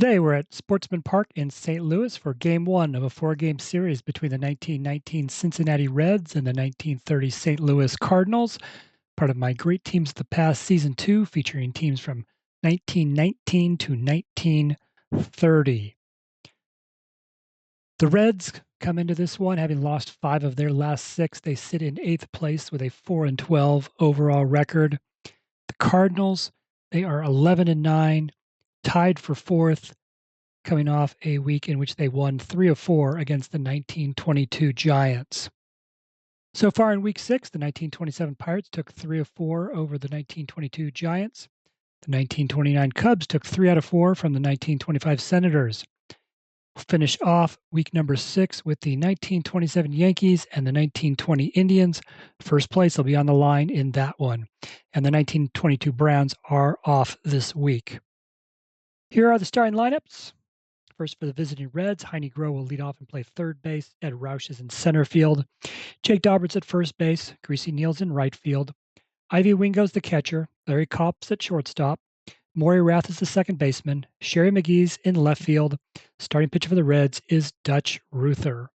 Today, we're at Sportsman Park in St. Louis for Game 1 of a 4-game series between the 1919 Cincinnati Reds and the 1930 St. Louis Cardinals, part of my Great Teams of the Past Season 2, featuring teams from 1919 to 1930. The Reds come into this one having lost 5 of their last 6. They sit in 8th place with a 4-12 overall record. The Cardinals, they are 11-9, tied for 4th, coming off a week in which they won 3 of 4 against the 1922 Giants. So far in Week 6, the 1927 Pirates took 3 of 4 over the 1922 Giants. The 1929 Cubs took 3 out of 4 from the 1925 Senators. We'll finish off week number 6 with the 1927 Yankees and the 1920 Indians. First place will be on the line in that one. And the 1922 Browns are off this week. Here are the starting lineups. First for the visiting Reds, Heine Groh will lead off and play third base. Ed Roush is in center field. Jake Daubert's at first base. Greasy Neal's in right field. Ivy Wingo's the catcher. Larry Kopp's at shortstop. Maury Rath is the second baseman. Sherry McGee's in left field. Starting pitcher for the Reds is Dutch Reuther.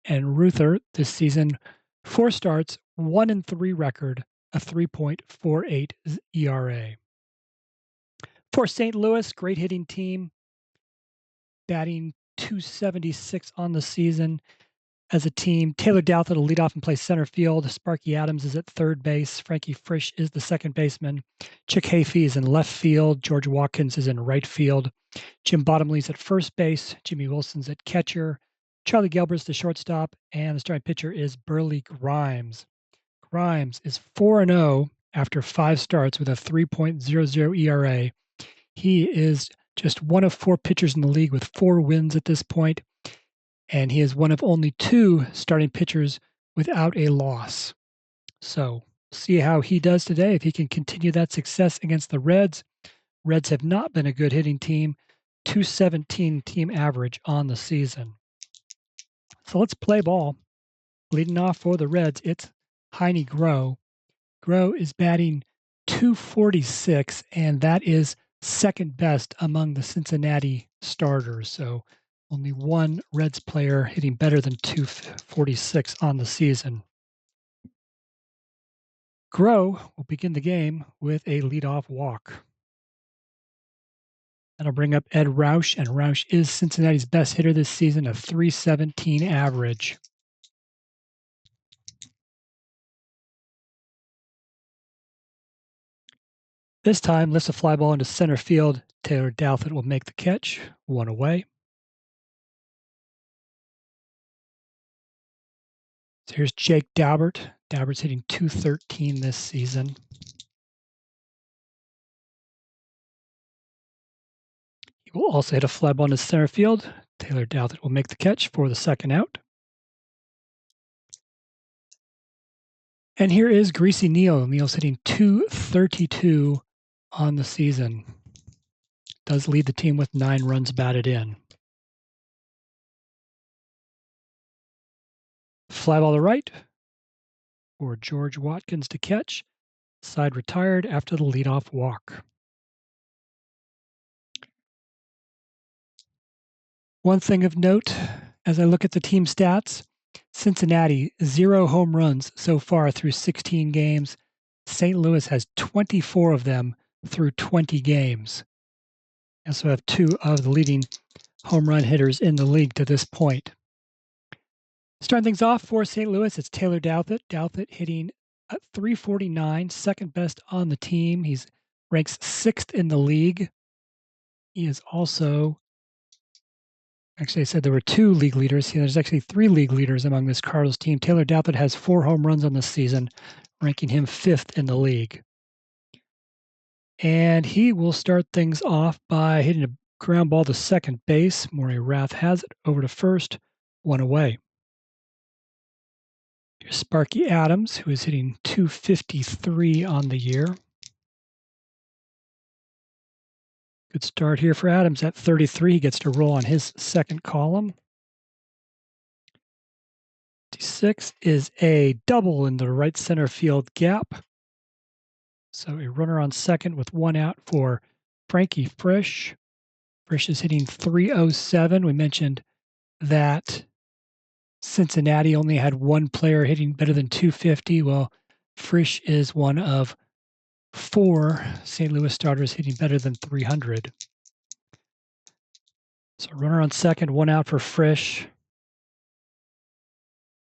And Reuther this season, 4 starts, 1-3 record, a 3.48 ERA. For St. Louis, great hitting team, batting .276 on the season as a team. Taylor Douthit will lead off and play center field. Sparky Adams is at third base. Frankie Frisch is the second baseman. Chick Hayfie is in left field. George Watkins is in right field. Jim Bottomley's at first base. Jimmy Wilson's at catcher. Charlie Gelbert's the shortstop. And the starting pitcher is Burleigh Grimes. Grimes is 4-0 after 5 starts with a 3.00 ERA. He is just one of 4 pitchers in the league with 4 wins at this point, and he is one of only 2 starting pitchers without a loss. So, see how he does today, if he can continue that success against the Reds. Reds have not been a good hitting team, .217 team average on the season. So let's play ball. Leading off for the Reds, it's Heine Groh. Groh is batting .246, and that is second best among the Cincinnati starters. So only one Reds player hitting better than .246 on the season. Groh will begin the game with a leadoff walk. That'll bring up Ed Roush, and Roush is Cincinnati's best hitter this season, a .317 average. This time, lifts a fly ball into center field. Taylor Douthit will make the catch, 1 away. So here's Jake Daubert. Daubert's hitting .213 this season. He will also hit a fly ball into center field. Taylor Douthit will make the catch for the second out. And here is Greasy Neal. Neal's hitting .232 on the season. Does lead the team with 9 runs batted in. Fly ball to right for George Watkins to catch. Side retired after the leadoff walk. One thing of note, as I look at the team stats, Cincinnati, 0 home runs so far through 16 games. St. Louis has 24 of them through 20 games. And so have 2 of the leading home run hitters in the league to this point. Starting things off for St. Louis, it's Taylor Douthit. Douthit hitting at .349, second best on the team. He ranks 6th in the league. He is also, actually I said there were 2 league leaders. There's actually 3 league leaders among this Cardinals team. Taylor Douthit has 4 home runs on the season, ranking him 5th in the league. And he will start things off by hitting a ground ball to second base. Maury Rath has it over to first, 1 away. Here's Sparky Adams, who is hitting .253 on the year. Good start here for Adams at 33. He gets to roll on his second column. 56 is a double in the right center field gap. So a runner on second with 1 out for Frankie Frisch. Frisch is hitting .307. We mentioned that Cincinnati only had one player hitting better than .250. Well, Frisch is one of 4 St. Louis starters hitting better than .300. So runner on second, 1 out for Frisch.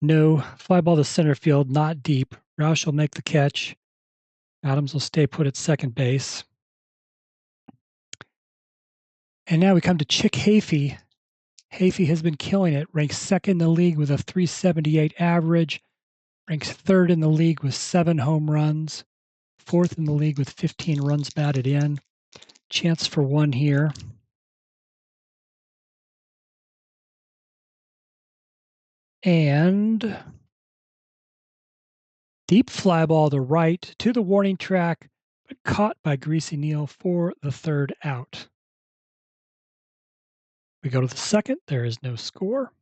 No, fly ball to center field, not deep. Roush will make the catch. Adams will stay put at second base. And now we come to Chick Hafey. Hafey has been killing it. Ranks second in the league with a .378 average. Ranks third in the league with 7 home runs. Fourth in the league with 15 runs batted in. Chance for 1 here. And deep fly ball to right to the warning track, but caught by Greasy Neal for the 3rd out. We go to the second. There is no score.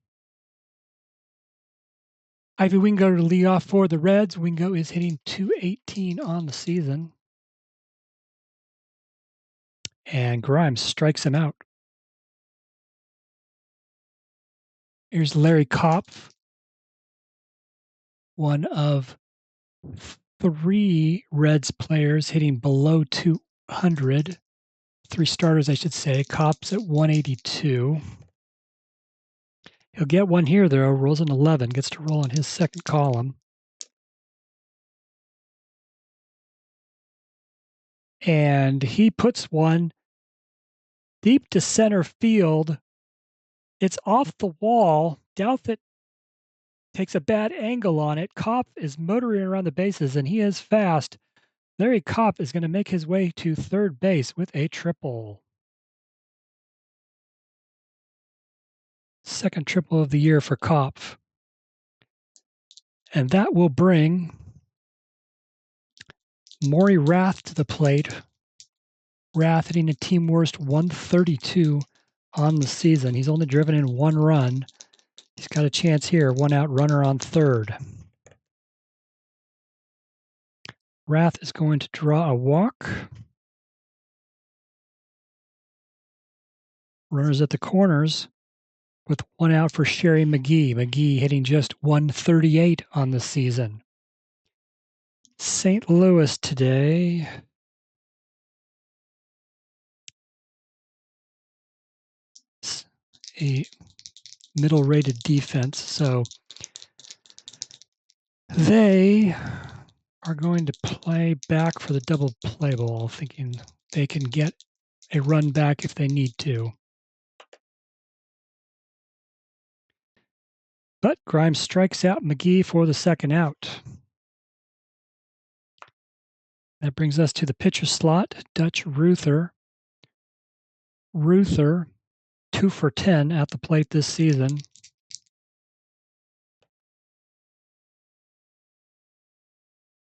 Ivy Wingo to lead off for the Reds. Wingo is hitting .218 on the season. And Grimes strikes him out. Here's Larry Kopf, one of 3 Reds players hitting below .200. 3 starters, I should say. Kopf's at .182. He'll get one here, though. Rolls an 11. Gets to roll on his second column. And he puts one deep to center field. It's off the wall. Douthit takes a bad angle on it. Kopf is motoring around the bases, and he is fast. Larry Kopf is going to make his way to third base with a triple. Second triple of the year for Kopf. And that will bring Maury Rath to the plate. Rath hitting a team worst .132 on the season. He's only driven in 1 run. He's got a chance here. 1 out, runner on third. Rath is going to draw a walk. Runners at the corners with 1 out for Sherry McGee. McGee hitting just .138 on the season. St. Louis today. A middle-rated defense, so they are going to play back for the double play ball, thinking they can get a run back if they need to. But Grimes strikes out McGee for the 2nd out. That brings us to the pitcher slot. Dutch Reuther. Reuther, 2 for 10 at the plate this season.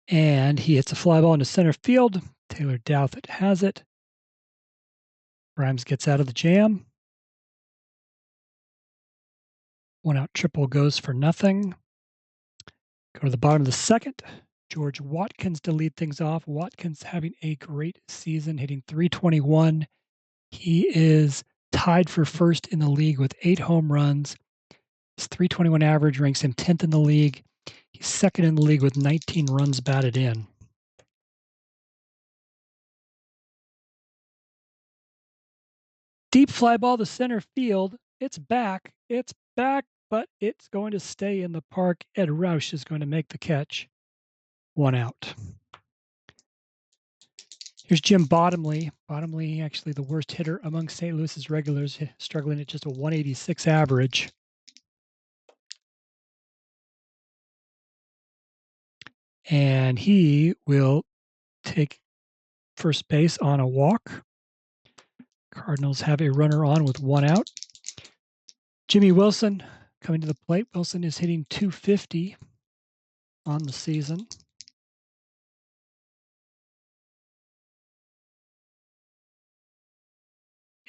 And he hits a fly ball into center field. Taylor Douthit has it. Grimes gets out of the jam. 1 out triple goes for nothing. Go to the bottom of the 2nd. George Watkins to lead things off. Watkins having a great season, hitting .321. He is tied for first in the league with 8 home runs. His .321 average ranks him 10th in the league. He's 2nd in the league with 19 runs batted in. Deep fly ball to center field. It's back, but it's going to stay in the park. Ed Roush is going to make the catch. 1 out. Here's Jim Bottomley. Bottomley, actually the worst hitter among St. Louis's regulars, struggling at just a .186 average. And he will take first base on a walk. Cardinals have a runner on with 1 out. Jimmy Wilson coming to the plate. Wilson is hitting .250 on the season.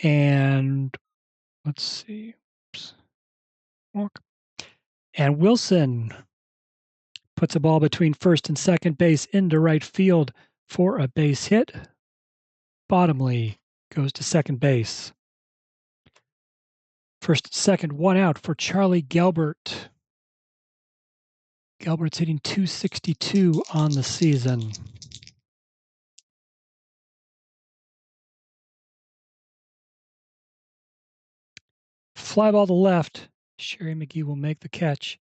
And let's see. Oops. Walk. And Wilson puts a ball between first and second base into right field for a base hit. Bottomley goes to second base. First and second, one out for Charlie Gelbert. Gelbert's hitting .262 on the season. Fly ball to left. Sherry McGee will make the catch.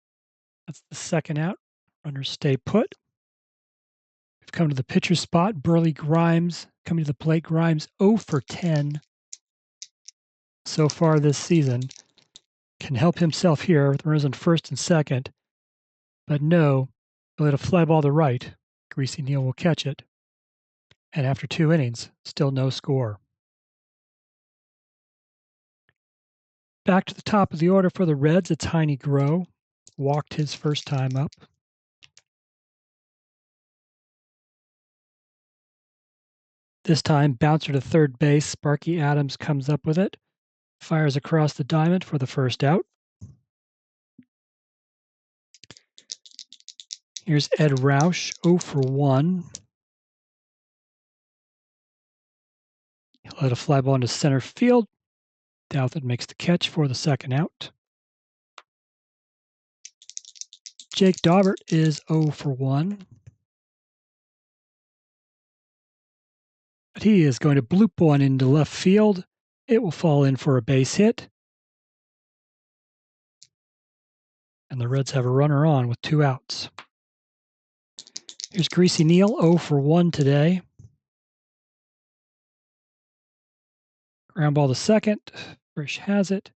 That's the second out. Runners stay put. We've come to the pitcher spot. Burleigh Grimes coming to the plate. Grimes 0 for 10 so far this season. Can help himself here with runners on first and second. But no, he'll hit a fly ball to right. Greasy Neal will catch it. And after 2 innings, still no score. Back to the top of the order for the Reds, it's Heine Groh. Walked his first time up. This time, bouncer to third base. Sparky Adams comes up with it. Fires across the diamond for the first out. Here's Ed Roush, 0 for 1. He'll hit a fly ball into center field. Douthit makes the catch for the second out. Jake Daubert is 0 for 1. But he is going to bloop one into left field. It will fall in for a base hit. And the Reds have a runner on with 2 outs. Here's Greasy Neal, 0 for 1 today. Ground ball to second. Frisch has it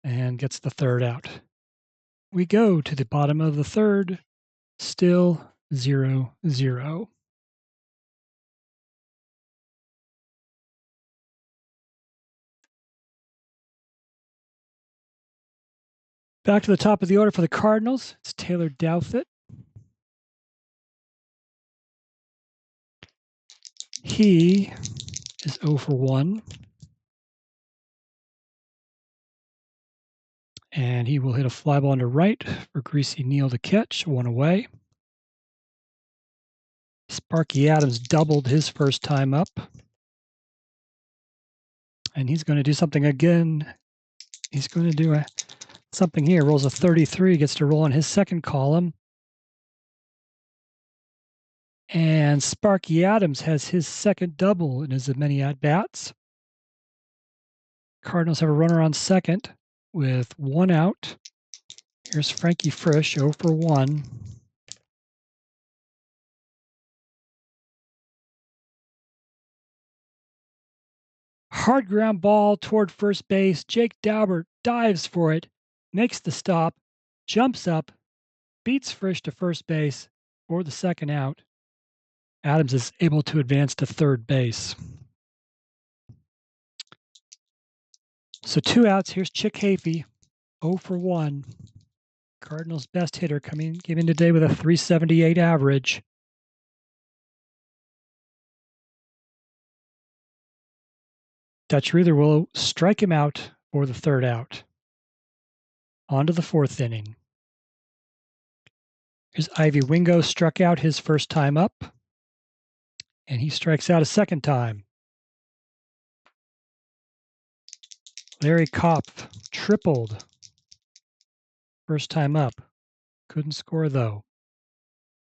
and gets the third out. We go to the bottom of the third. Still 0-0. Back to the top of the order for the Cardinals. It's Taylor Douthit. He is 0 for 1. And he will hit a fly ball to right for Greasy Neal to catch, 1 away. Sparky Adams doubled his first time up. And he's going to do something again. He's going to do something here. Rolls a 33, gets to roll on his second column. And Sparky Adams has his second double in as many at-bats. Cardinals have a runner on second with 1 out. Here's Frankie Frisch, 0 for 1. Hard ground ball toward first base. Jake Daubert dives for it, makes the stop, jumps up, beats Frisch to first base for the second out. Adams is able to advance to third base. So 2 outs. Here's Chick Hafey, 0 for 1. Cardinals' best hitter came in today with a .378 average. Dutch Reuther will strike him out for the third out. On to the fourth inning. Here's Ivy Wingo, struck out his first time up. And he strikes out a second time. Larry Kopf tripled first time up. Couldn't score though.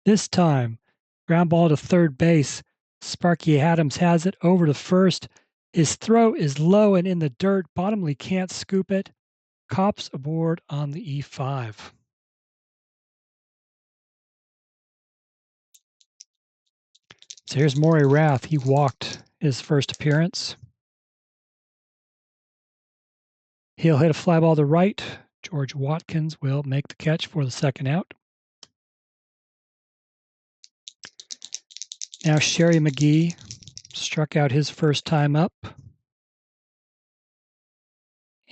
This time, ground ball to third base. Sparky Adams has it over to first. His throw is low and in the dirt. Bottomley can't scoop it. Kopf's aboard on the E5. So here's Maury Rath. He walked his first appearance. He'll hit a fly ball to right. George Watkins will make the catch for the second out. Now Sherry McGee struck out his first time up.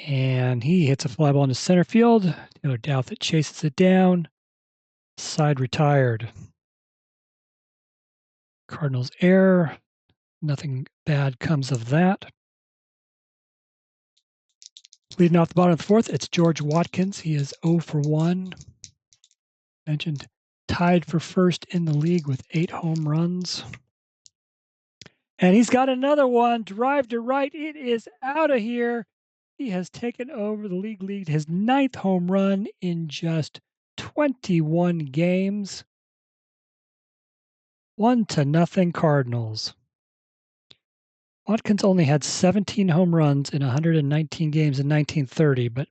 And he hits a fly ball into center field. Taylor Douthit chases it down. Side retired. Cardinals error. Nothing bad comes of that. Leading off the bottom of the fourth, it's George Watkins. He is 0 for 1. Mentioned tied for first in the league with 8 home runs. And he's got another one. Drive to right. It is out of here. He has taken over the lead, his 9th home run in just 21 games. 1-0 Cardinals. Watkins only had 17 home runs in 119 games in 1930, but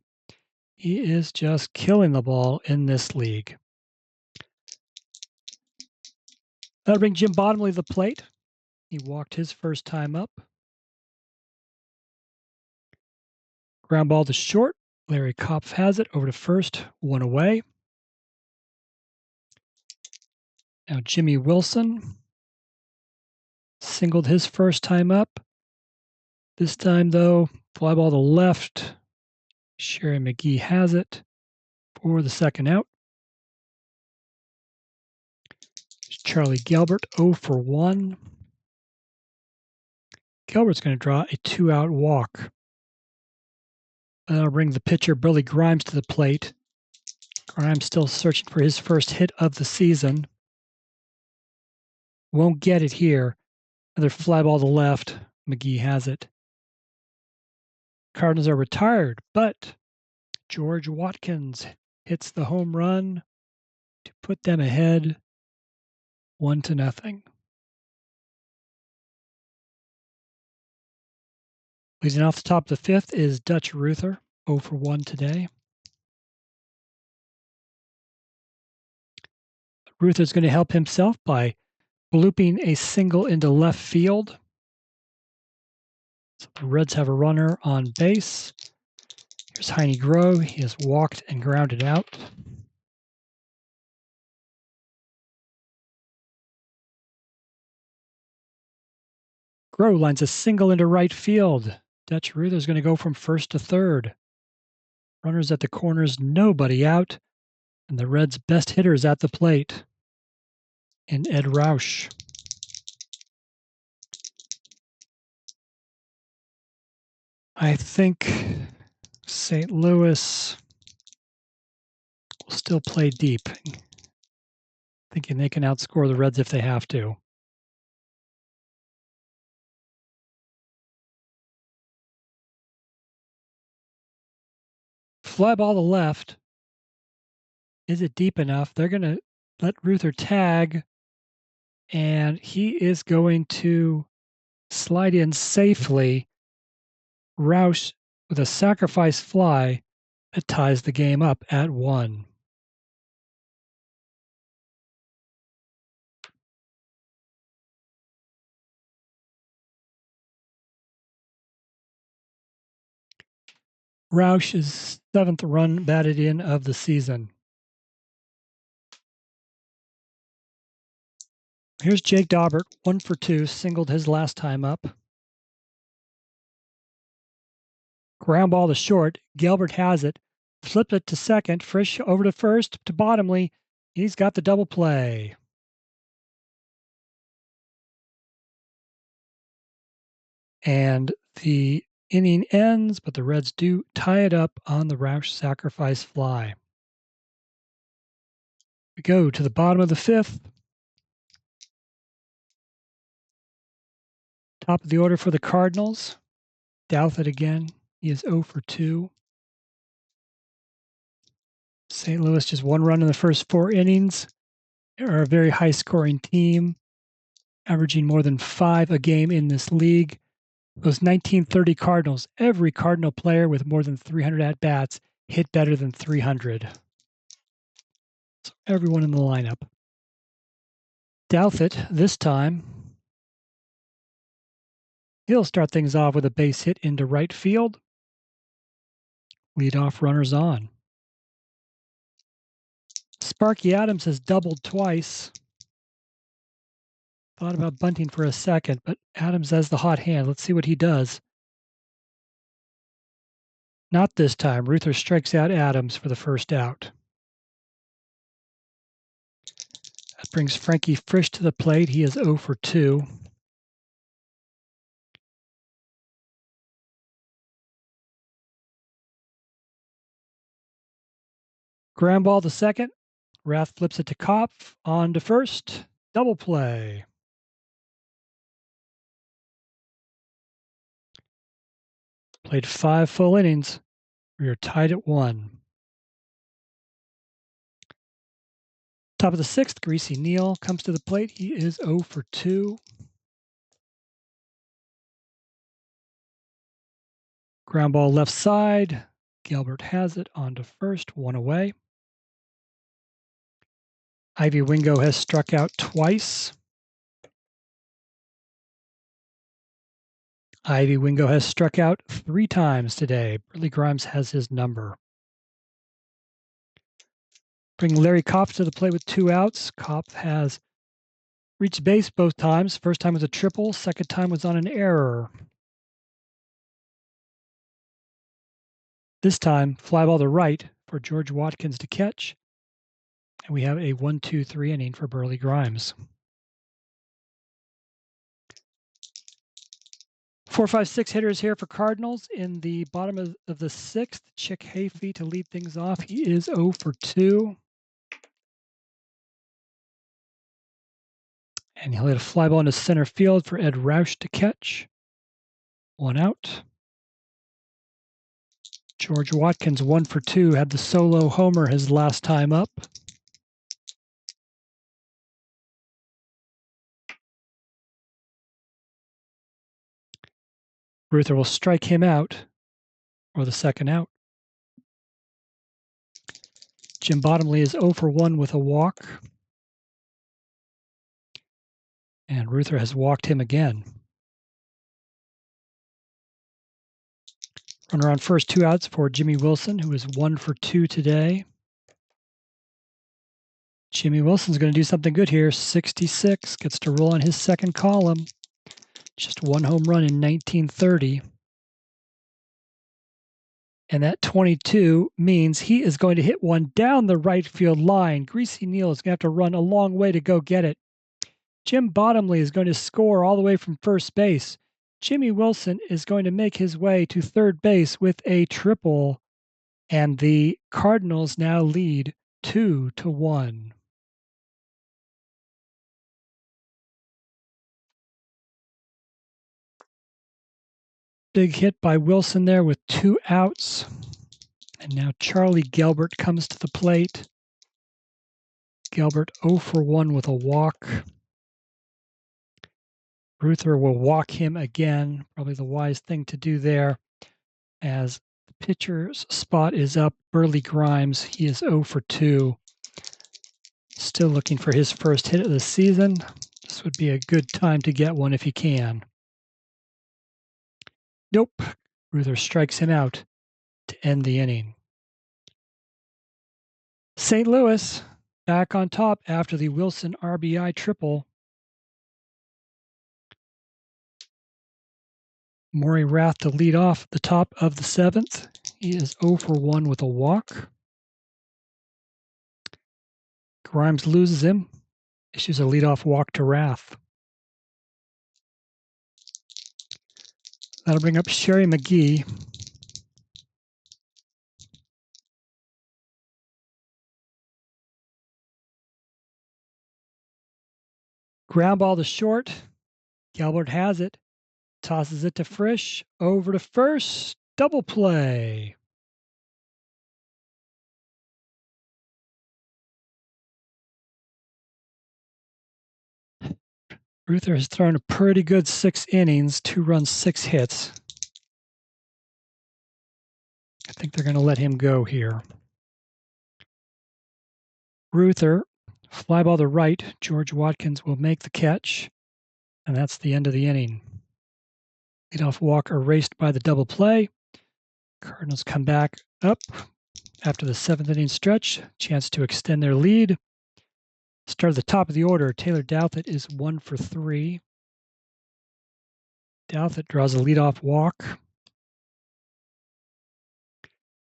he is just killing the ball in this league. That'll bring Jim Bottomley to the plate. He walked his first time up. Ground ball to short. Larry Kopf has it over to first, 1 away. Now Jimmy Wilson singled his first time up. This time, though, fly ball to left. Sherry McGee has it for the second out. Charlie Gelbert, 0 for 1. Gelbert's going to draw a 2-out walk. That'll bring the pitcher Burleigh Grimes to the plate. Grimes still searching for his first hit of the season. Won't get it here. Another fly ball to left. McGee has it. Cardinals are retired, but George Watkins hits the home run to put them ahead 1-0. Leading off the top of the 5th is Dutch Reuther, 0 for 1 today. Reuther's going to help himself by blooping a single into left field. So the Reds have a runner on base. Here's Heine Groh. He has walked and grounded out. Groh lines a single into right field. Dutch Reuther's going to go from first to third. Runners at the corners, nobody out. And the Reds' best hitter is at the plate in Ed Roush. I think St. Louis will still play deep, thinking they can outscore the Reds if they have to. Fly ball to left. Is it deep enough? They're going to let Reuther tag, and he is going to slide in safely. Roush with a sacrifice fly that ties the game up at 1. Roush's 7th run batted in of the season. Here's Jake Daubert, 1 for 2, singled his last time up. Ground ball to short. Gelbert has it. Flipped it to second. Frisch over to first to Bottomley. He's got the double play. And the inning ends, but the Reds do tie it up on the Roush sacrifice fly. We go to the bottom of the 5th. Top of the order for the Cardinals. Douthit again. He is 0 for 2. St. Louis just 1 run in the first 4 innings. They are a very high-scoring team, averaging more than 5 a game in this league. Those 1930 Cardinals, every Cardinal player with more than 300 at-bats hit better than 300. So everyone in the lineup. Douthit, this time, he'll start things off with a base hit into right field. Leadoff runners on. Sparky Adams has doubled twice. Thought about bunting for a second, but Adams has the hot hand. Let's see what he does. Not this time. Reuther strikes out Adams for the first out. That brings Frankie Frisch to the plate. He is 0 for 2. Ground ball to second. Rath flips it to Kopf. On to first. Double play. Played 5 full innings. We are tied at 1. Top of the 6th, Greasy Neal comes to the plate. He is 0 for 2. Ground ball left side. Gilbert has it on to first, 1 away. Ivy Wingo has struck out twice. Ivy Wingo has struck out 3 times today. Burleigh Grimes has his number. Bring Larry Kopf to the plate with 2 outs. Kopf has reached base both times. First time was a triple. Second time was on an error. This time, fly ball to right for George Watkins to catch. And we have a 1-2-3 inning for Burleigh Grimes. 4, 5, 6 hitters here for Cardinals. In the bottom of the 6th, Chick Hayfie to lead things off. He is 0 for 2. And he'll hit a fly ball into center field for Ed Roush to catch. 1 out. George Watkins, 1 for 2, had the solo homer his last time up. Reuther will strike him out for the second out. Jim Bottomley is 0 for 1 with a walk. And Reuther has walked him again. Runner on first, 2 outs for Jimmy Wilson, who is 1 for 2 today. Jimmy Wilson's going to do something good here. 66, gets to roll on his second column. Just 1 home run in 1930. And that 22 means he is going to hit one down the right field line. Greasy Neal is going to have to run a long way to go get it. Jim Bottomley is going to score all the way from first base. Jimmy Wilson is going to make his way to third base with a triple. And the Cardinals now lead 2-1. Big hit by Wilson there with 2 outs. And now Charlie Gilbert comes to the plate. Gilbert 0 for 1 with a walk. Reuther will walk him again. Probably the wise thing to do there. As the pitcher's spot is up, Burleigh Grimes, he is 0 for 2. Still looking for his first hit of the season. This would be a good time to get one if he can. Nope. Reuther strikes him out to end the inning. St. Louis back on top after the Wilson RBI triple. Maury Rath to lead off the top of the 7th. He is 0 for 1 with a walk. Grimes loses him, issues a leadoff walk to Rath. That'll bring up Sherry McGee. Ground ball to short. Gilbert has it. Tosses it to Frisch. Over to first. Double play. Reuther has thrown a pretty good 6 innings, 2 runs, 6 hits. I think they're going to let him go here. Reuther, fly ball to right. George Watkins will make the catch. And that's the end of the inning. Leadoff walk erased by the double play. Cardinals come back up after the 7th inning stretch. Chance to extend their lead. Start at the top of the order. Taylor Douthit is 1 for 3. Douthit draws a leadoff walk.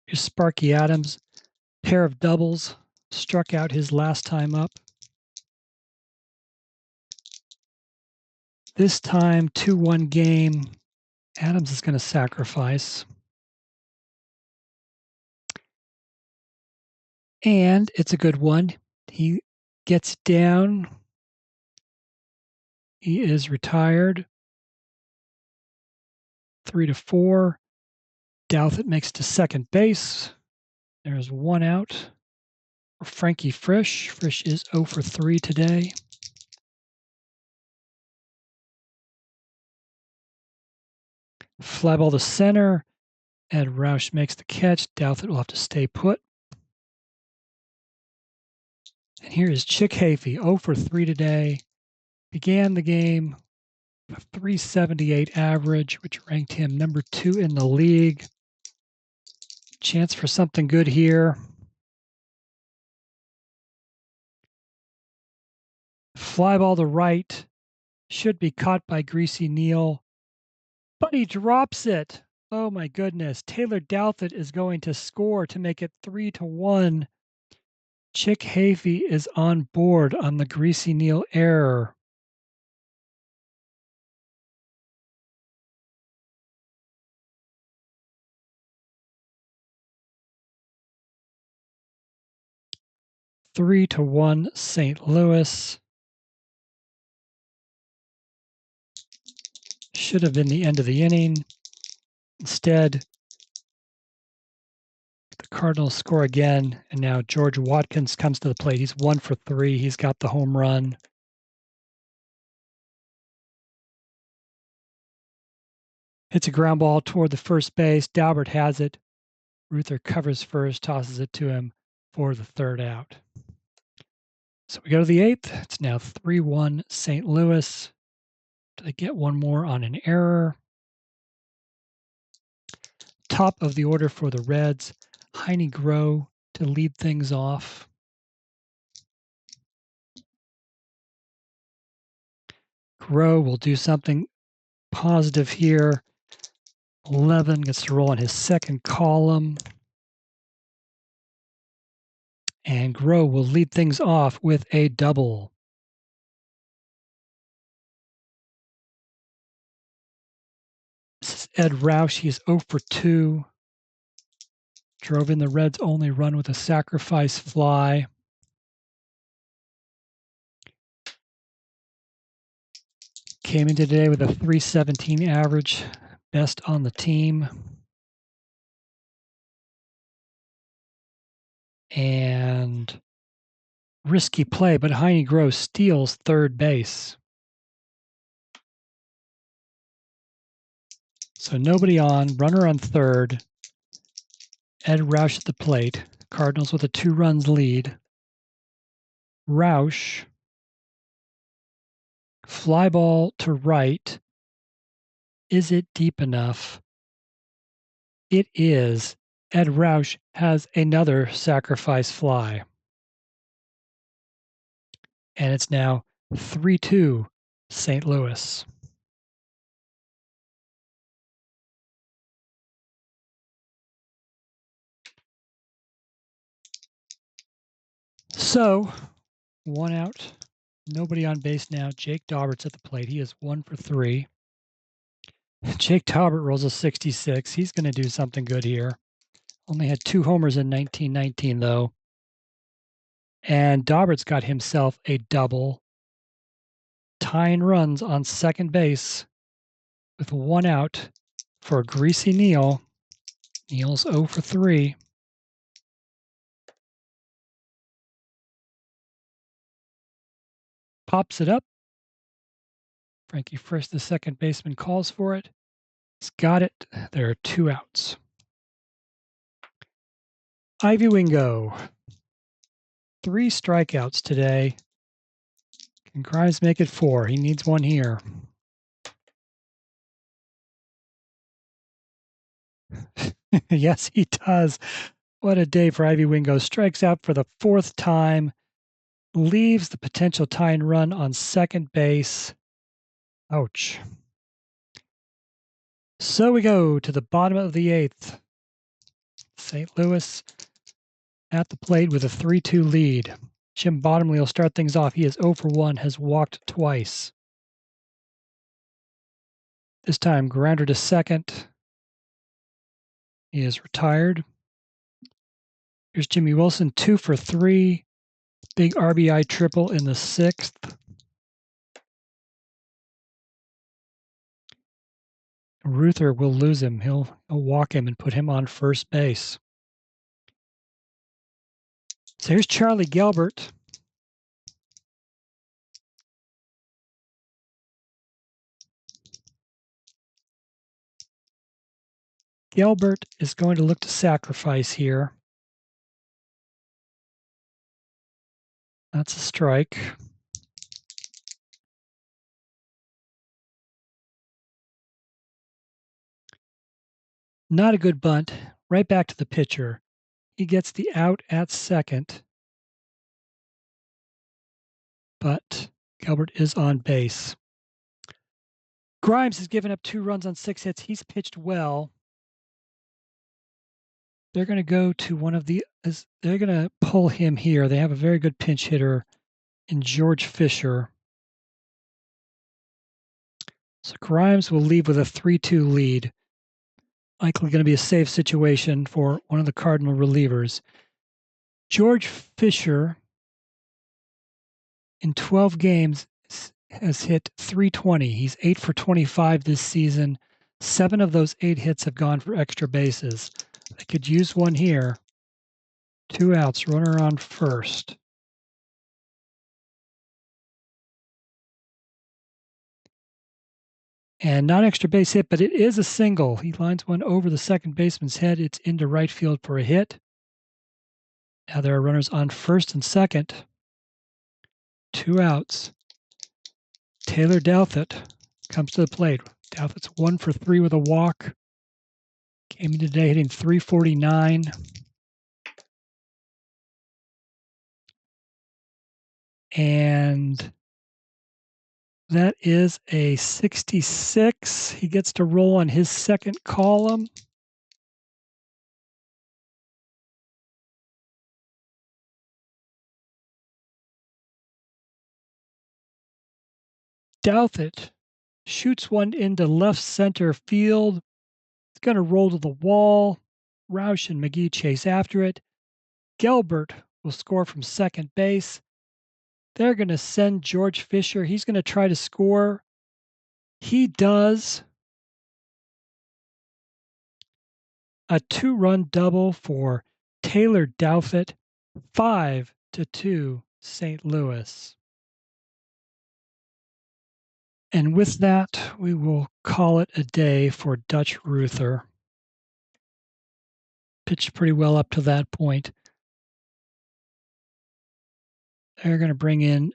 Here's Sparky Adams. Pair of doubles. Struck out his last time up. This time, 2-1 game. Adams is going to sacrifice. And it's a good one. He gets down. He is retired. 3-4. Douthit makes to second base. There's one out for Frankie Frisch. Frisch is 0 for 3 today. Fly ball to center. Ed Roush makes the catch. Douthit will have to stay put. And here is Chick Hafey, 0 for 3 today. Began the game with a .378 average, which ranked him number 2 in the league. Chance for something good here. Fly ball to right. Should be caught by Greasy Neal. But he drops it. Oh my goodness. Taylor Douthit is going to score to make it 3-1. Chick Hafey is on board on the Greasy Neal error. Three to 1 St. Louis. Should have been the end of the inning. Instead, the Cardinals score again, and now George Watkins comes to the plate. He's 1 for 3. He's got the home run. Hits a ground ball toward the first base. Daubert has it. Reuther covers first, tosses it to him for the third out. So we go to the 8th. It's now 3-1 St. Louis. Do they get one more on an error? Top of the order for the Reds, Heine Groh to lead things off. Groh will do something positive here. 11 gets to roll on his second column. And Groh will lead things off with a double. This is Ed Roush. He is 0 for 2. Drove in the Reds' only run with a sacrifice fly. Came in today with a .317 average, best on the team. And risky play, but Heine Groh steals third base. So nobody on, runner on third. Ed Roush at the plate. Cardinals with a 2-run lead. Roush. Fly ball to right. Is it deep enough? It is. Ed Roush has another sacrifice fly. And it's now 3-2 St. Louis. So, one out. Nobody on base now. Jake Daubert's at the plate. He is 1 for 3. Jake Daubert rolls a 66. He's going to do something good here. Only had 2 homers in 1919, though. And Daubert's got himself a double. Tying runs on second base with 1 out for Greasy Neal. Neal's 0 for 3. Pops it up. Frankie Frisch, the second baseman, calls for it. He's got it. There are 2 outs. Ivy Wingo. 3 strikeouts today. Can Grimes make it 4? He needs one here. Yes, he does. What a day for Ivy Wingo. Strikes out for the 4th time. Leaves the potential tying run on second base. Ouch. So we go to the bottom of the 8th. St. Louis at the plate with a 3-2 lead. Jim Bottomley will start things off. He is 0 for 1, has walked twice. This time, grounder to second. He is retired. Here's Jimmy Wilson, 2 for 3. Big RBI triple in the 6th. Reuther will lose him. He'll walk him and put him on first base. So here's Charlie Gelbert. Gelbert is going to look to sacrifice here. That's a strike. Not a good bunt. Right back to the pitcher. He gets the out at second. But Gelbert is on base. Grimes has given up 2 runs on 6 hits. He's pitched well. They're going to go to they're going to pull him here. They have a very good pinch hitter in George Fisher. So Grimes will leave with a 3-2 lead. Likely going to be a safe situation for one of the Cardinal relievers. George Fisher, in 12 games, has hit .320. He's 8 for 25 this season. 7 of those 8 hits have gone for extra bases. They could use one here. 2 outs, runner on first. And not extra base hit, but it is a single. He lines one over the second baseman's head. It's into right field for a hit. Now there are runners on first and second. 2 outs. Taylor Douthit comes to the plate. Douthit's 1 for 3 with a walk. Came in today hitting .349. And that is a 66. He gets to roll on his second column. Douthit shoots one into left center field. It's going to roll to the wall. Roush and McGee chase after it. Gelbert will score from second base. They're going to send George Fisher. He's going to try to score. He does. A 2-run double for Taylor Douthit. 5-2 St. Louis. And with that, we will call it a day for Dutch Reuther. Pitched pretty well up to that point. They're going to bring in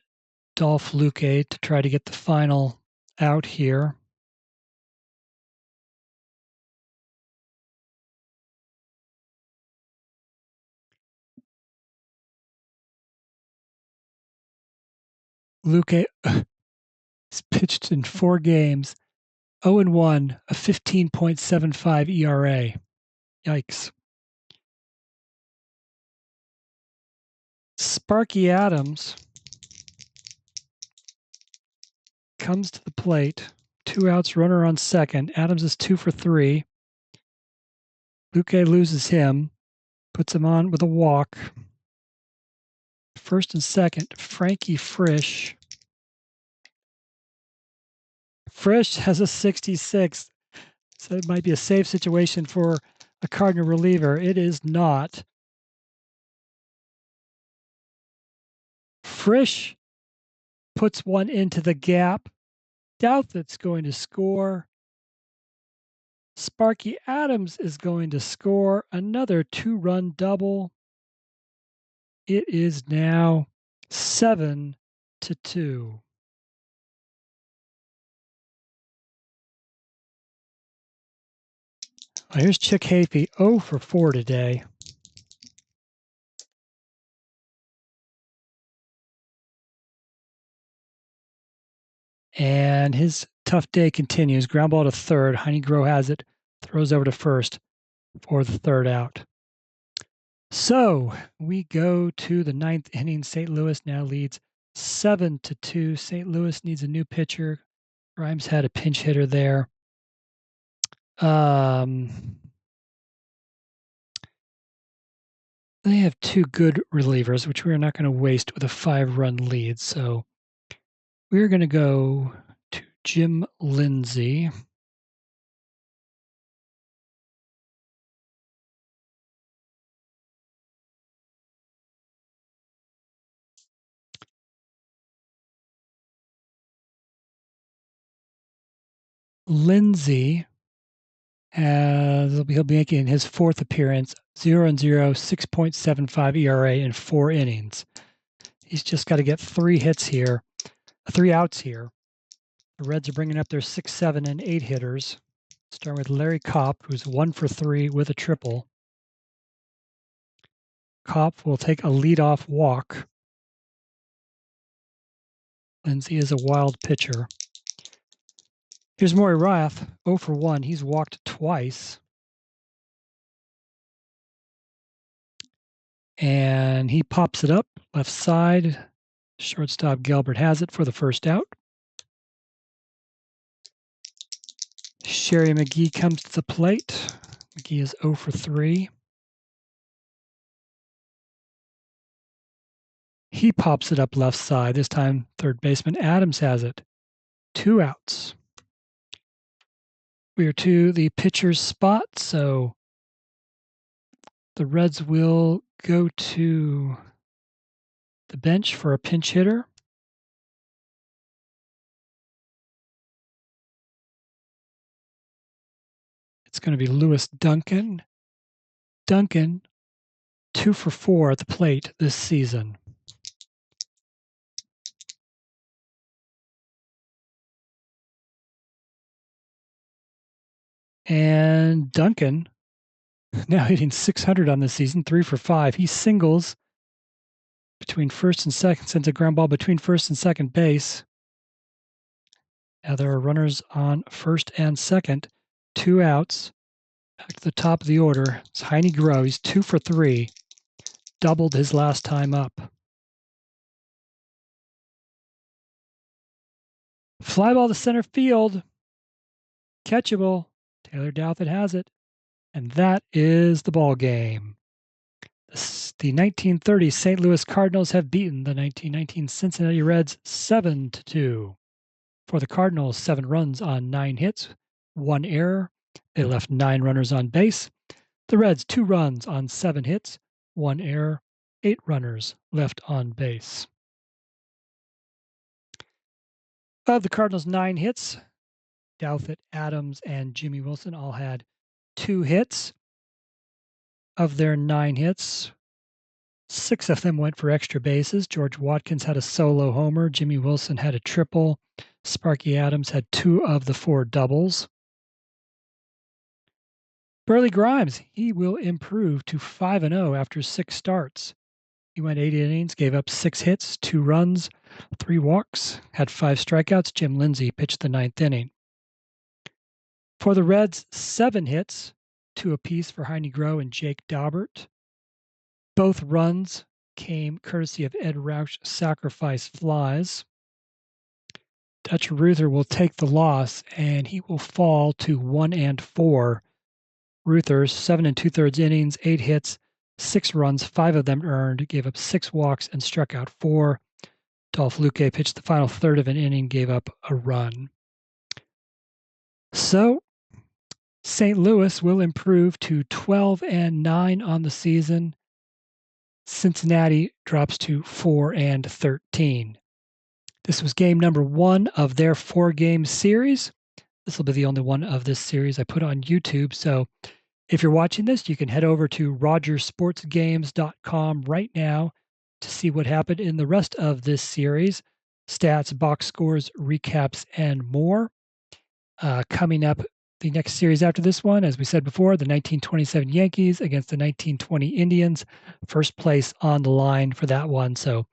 Dolph Luque to try to get the final out here. Luque has pitched in 4 games, 0-1, a 15.75 ERA. Yikes. Sparky Adams comes to the plate. 2 outs, runner on second. Adams is 2 for 3. Luque loses him, puts him on with a walk. First and second, Frankie Frisch. Frisch has a 66, so it might be a safe situation for a Cardinal reliever. It is not. Frisch puts one into the gap. Douthit's going to score. Sparky Adams is going to score another 2-run double. It is now 7-2. Well, here's Chick Hafey, 0 for 4 today. And his tough day continues. Ground ball to third. Heine Groh has it. Throws over to first for the 3rd out. So we go to the 9th inning. St. Louis now leads 7-2. St. Louis needs a new pitcher. Grimes had a pinch hitter there. They have 2 good relievers, which we're not going to waste with a 5-run lead. So we're going to go to Jim Lindsay. Lindsay he'll be making his fourth appearance, 0-0, 6.75 ERA in 4 innings. He's just got to get 3 outs here. The Reds are bringing up their 6, 7, and 8 hitters. Starting with Larry Kopp, who's 1 for 3 with a triple. Kopp will take a leadoff walk. Lindsay is a wild pitcher. Here's Maury Rath, 0 for 1. He's walked twice. And he pops it up, left side. Shortstop Gilbert has it for the first out. Sherry McGee comes to the plate. McGee is 0 for 3. He pops it up left side. This time, third baseman Adams has it. 2 outs. We are to the pitcher's spot, so the Reds will go to the bench for a pinch hitter. It's going to be Lewis Duncan. Duncan, 2 for 4 at the plate this season. And Duncan, now hitting 600 on the season, 3 for 5. He singles between first and second, sends a ground ball between first and second base. Now there are runners on first and second, 2 outs. Back to the top of the order, it's Heine Groh. He's 2 for 3, doubled his last time up. Fly ball to center field, catchable. Taylor Douthit has it, and that is the ball game. The 1930 St. Louis Cardinals have beaten the 1919 Cincinnati Reds 7-2. For the Cardinals, 7 runs on 9 hits, 1 error. They left 9 runners on base. The Reds, 2 runs on 7 hits, 1 error, 8 runners left on base. Of the Cardinals' 9 hits, Douthit, Adams, and Jimmy Wilson all had 2 hits. Of their 9 hits, 6 of them went for extra bases. George Watkins had a solo homer. Jimmy Wilson had a triple. Sparky Adams had 2 of the 4 doubles. Burleigh Grimes, he will improve to 5-0 after 6 starts. He went 8 innings, gave up 6 hits, 2 runs, 3 walks, had 5 strikeouts. Jim Lindsay pitched the 9th inning. For the Reds, 7 hits, 2 apiece for Heine Groh and Jake Daubert. Both runs came courtesy of Ed Rauch sacrifice flies. Dutch Reuther will take the loss, and he will fall to 1-4. Reuther, 7 2/3 innings, 8 hits, 6 runs, 5 of them earned, gave up 6 walks and struck out 4. Dolph Luque pitched the final third of an inning, gave up a run. So, St. Louis will improve to 12-9 on the season. Cincinnati drops to 4-13. This was game number 1 of their 4-game series. This will be the only one of this series I put on YouTube. So if you're watching this, you can head over to rogersportsgames.com right now to see what happened in the rest of this series. Stats, box scores, recaps, and more. Coming up, the next series after this one, as we said before, the 1927 Yankees against the 1920 Indians. First place on the line for that one. So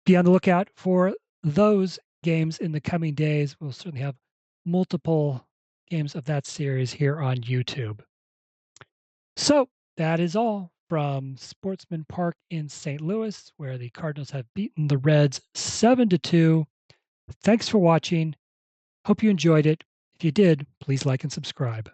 be on the lookout for those games in the coming days. We'll certainly have multiple games of that series here on YouTube. So that is all from Sportsman Park in St. Louis, where the Cardinals have beaten the Reds 7-2. Thanks for watching. Hope you enjoyed it. If you did, please like and subscribe.